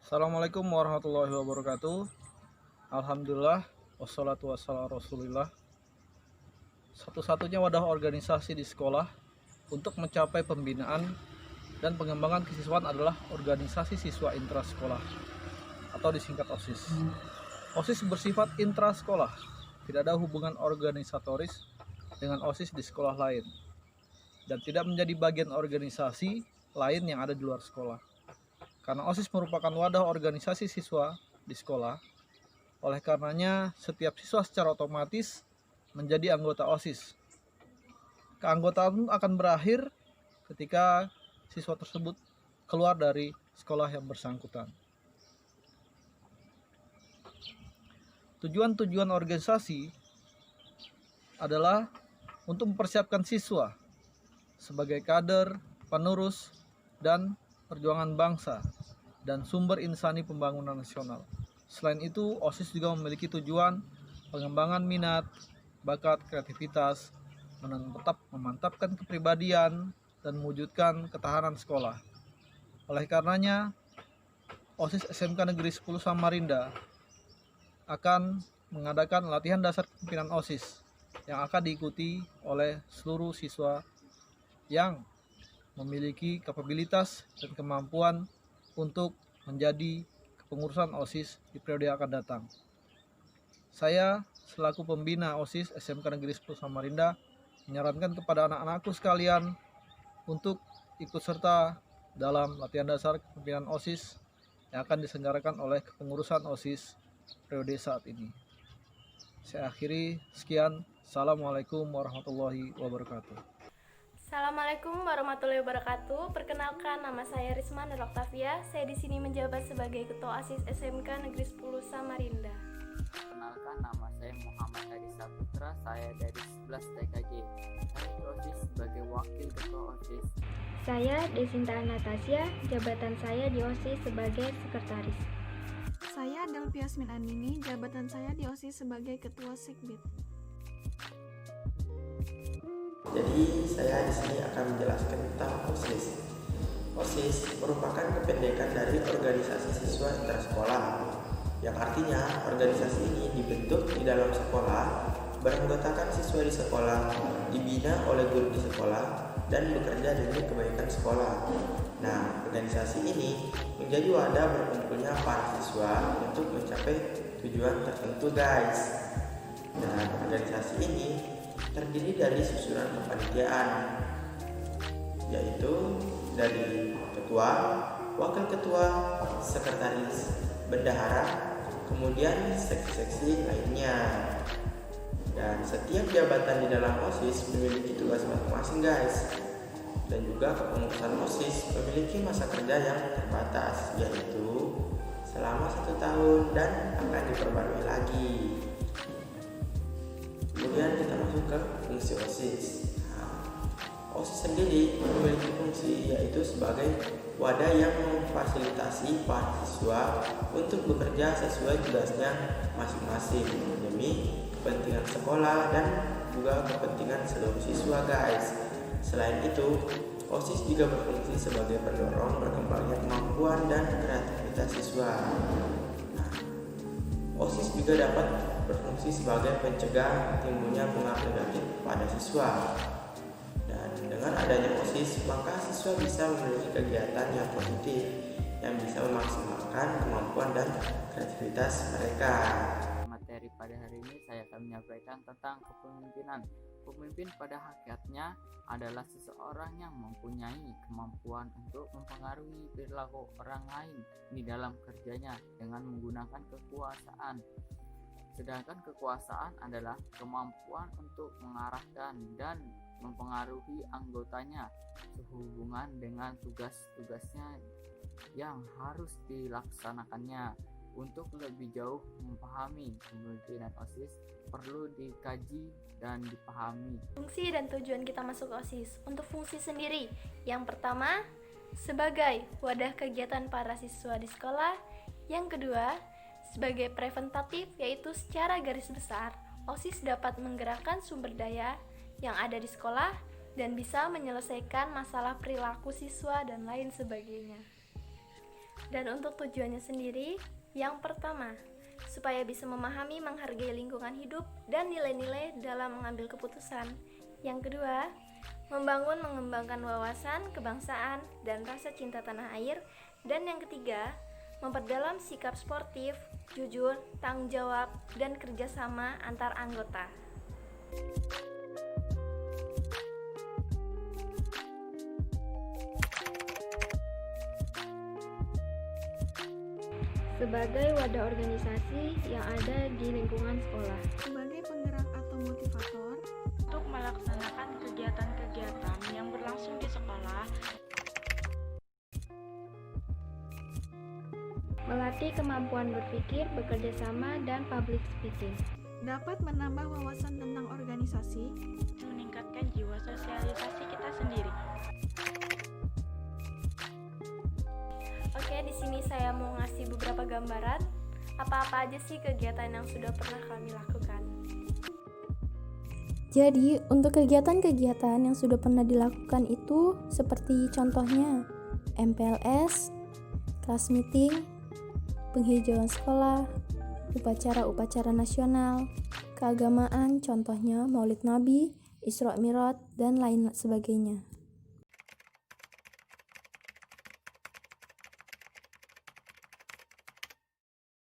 Assalamualaikum warahmatullahi wabarakatuh. Alhamdulillah, wassalatu wassalamu rasulillah. Satu-satunya wadah organisasi di sekolah untuk mencapai pembinaan dan pengembangan kesiswaan adalah organisasi siswa intrasekolah atau disingkat OSIS. OSIS bersifat intrasekolah, tidak ada hubungan organisatoris dengan OSIS di sekolah lain dan tidak menjadi bagian organisasi lain yang ada di luar sekolah. Karena OSIS merupakan wadah organisasi siswa di sekolah, oleh karenanya setiap siswa secara otomatis menjadi anggota OSIS. Keanggotaan akan berakhir ketika siswa tersebut keluar dari sekolah yang bersangkutan. Tujuan-tujuan organisasi adalah untuk mempersiapkan siswa sebagai kader, penerus, dan perjuangan bangsa dan sumber insani pembangunan nasional. Selain itu, OSIS juga memiliki tujuan pengembangan minat, bakat, kreativitas, memantapkan kepribadian, dan mewujudkan ketahanan sekolah. Oleh karenanya, OSIS SMK Negeri 10 Samarinda akan mengadakan latihan dasar kepemimpinan OSIS yang akan diikuti oleh seluruh siswa yang memiliki kapabilitas dan kemampuan untuk menjadi kepengurusan OSIS di periode yang akan datang. Saya selaku pembina OSIS SMK Negeri 10 Samarinda menyarankan kepada anak-anakku sekalian untuk ikut serta dalam latihan dasar kepemimpinan OSIS yang akan diselenggarakan oleh kepengurusan OSIS periode saat ini. Saya akhiri, sekian. Assalamualaikum warahmatullahi wabarakatuh. Assalamualaikum warahmatullahi wabarakatuh. Perkenalkan, nama saya Risma Nur Oktavia. Saya di sini menjabat sebagai Ketua OSIS SMK Negeri 10 Samarinda. Perkenalkan, nama saya Muhammad Hadi Saputra. Saya dari 11 TKJ. Saya di OSIS sebagai Wakil Ketua OSIS. Saya Desinta Anastasia, jabatan saya di OSIS sebagai Sekretaris. Saya Delvi Yasmin Andini, jabatan saya di OSIS sebagai Ketua Sikbid. Jadi saya di sini akan menjelaskan tentang OSIS. OSIS merupakan kependekan dari organisasi siswa intrasekolah, yang artinya organisasi ini dibentuk di dalam sekolah, beranggotakan siswa di sekolah, dibina oleh guru di sekolah, dan bekerja demi kebaikan sekolah. Nah, organisasi ini menjadi wadah berkumpulnya para siswa untuk mencapai tujuan tertentu, guys. Nah, organisasi ini terdiri dari susunan kepanitiaan, yaitu dari ketua, wakil ketua, sekretaris, bendahara, kemudian seksi-seksi lainnya. Dan setiap jabatan di dalam OSIS memiliki tugas masing-masing, guys. Dan juga kepengurusan OSIS memiliki masa kerja yang terbatas, yaitu selama 1 tahun dan akan diperbarui lagi. Kemudian kita masuk ke fungsi OSIS. OSIS sendiri memiliki fungsi yaitu sebagai wadah yang memfasilitasi para siswa untuk bekerja sesuai tugasnya masing-masing demi kepentingan sekolah dan juga kepentingan seluruh siswa, guys. Selain itu, OSIS juga berfungsi sebagai pendorong berkembangnya kemampuan dan kreativitas siswa. OSIS juga dapat berfungsi sebagai pencegah timbulnya pengaruh negatif pada siswa. Dan dengan adanya OSIS, maka siswa bisa memiliki kegiatan yang positif yang bisa memaksimalkan kemampuan dan kreativitas mereka. Materi pada hari ini saya akan menyampaikan tentang kepemimpinan. Pemimpin pada hakikatnya adalah seseorang yang mempunyai kemampuan untuk mempengaruhi perilaku orang lain di dalam kerjanya dengan menggunakan kekuasaan. Sedangkan kekuasaan adalah kemampuan untuk mengarahkan dan mempengaruhi anggotanya sehubungan dengan tugas-tugasnya yang harus dilaksanakannya. Untuk lebih jauh memahami kepemimpinan OSIS perlu dikaji dan dipahami. Fungsi dan tujuan kita masuk OSIS. Untuk fungsi sendiri, yang pertama, sebagai wadah kegiatan para siswa di sekolah. Yang kedua, sebagai preventatif, yaitu secara garis besar, OSIS dapat menggerakkan sumber daya yang ada di sekolah dan bisa menyelesaikan masalah perilaku siswa dan lain sebagainya. Dan untuk tujuannya sendiri, yang pertama, supaya bisa memahami, menghargai lingkungan hidup dan nilai-nilai dalam mengambil keputusan. Yang kedua, membangun, mengembangkan wawasan, kebangsaan, dan rasa cinta tanah air. Dan yang ketiga, memperdalam sikap sportif, jujur, tanggung jawab, dan kerjasama antar anggota. Sebagai wadah organisasi yang ada di lingkungan sekolah. Sebagai penggerak atau motivator, untuk melaksanakan kegiatan-kegiatan yang berlangsung di sekolah, Melatih kemampuan berpikir, bekerja sama, dan public speaking. dapat menambah wawasan tentang organisasi, meningkatkan jiwa sosialisasi kita sendiri. Oke, di sini saya mau ngasih beberapa gambaran apa-apa aja sih kegiatan yang sudah pernah kami lakukan. Jadi, untuk kegiatan-kegiatan yang sudah pernah dilakukan itu seperti contohnya MPLS, kelas meeting, penghijauan sekolah, upacara-upacara nasional, keagamaan contohnya Maulid Nabi, Isra Mi'raj, dan lain sebagainya.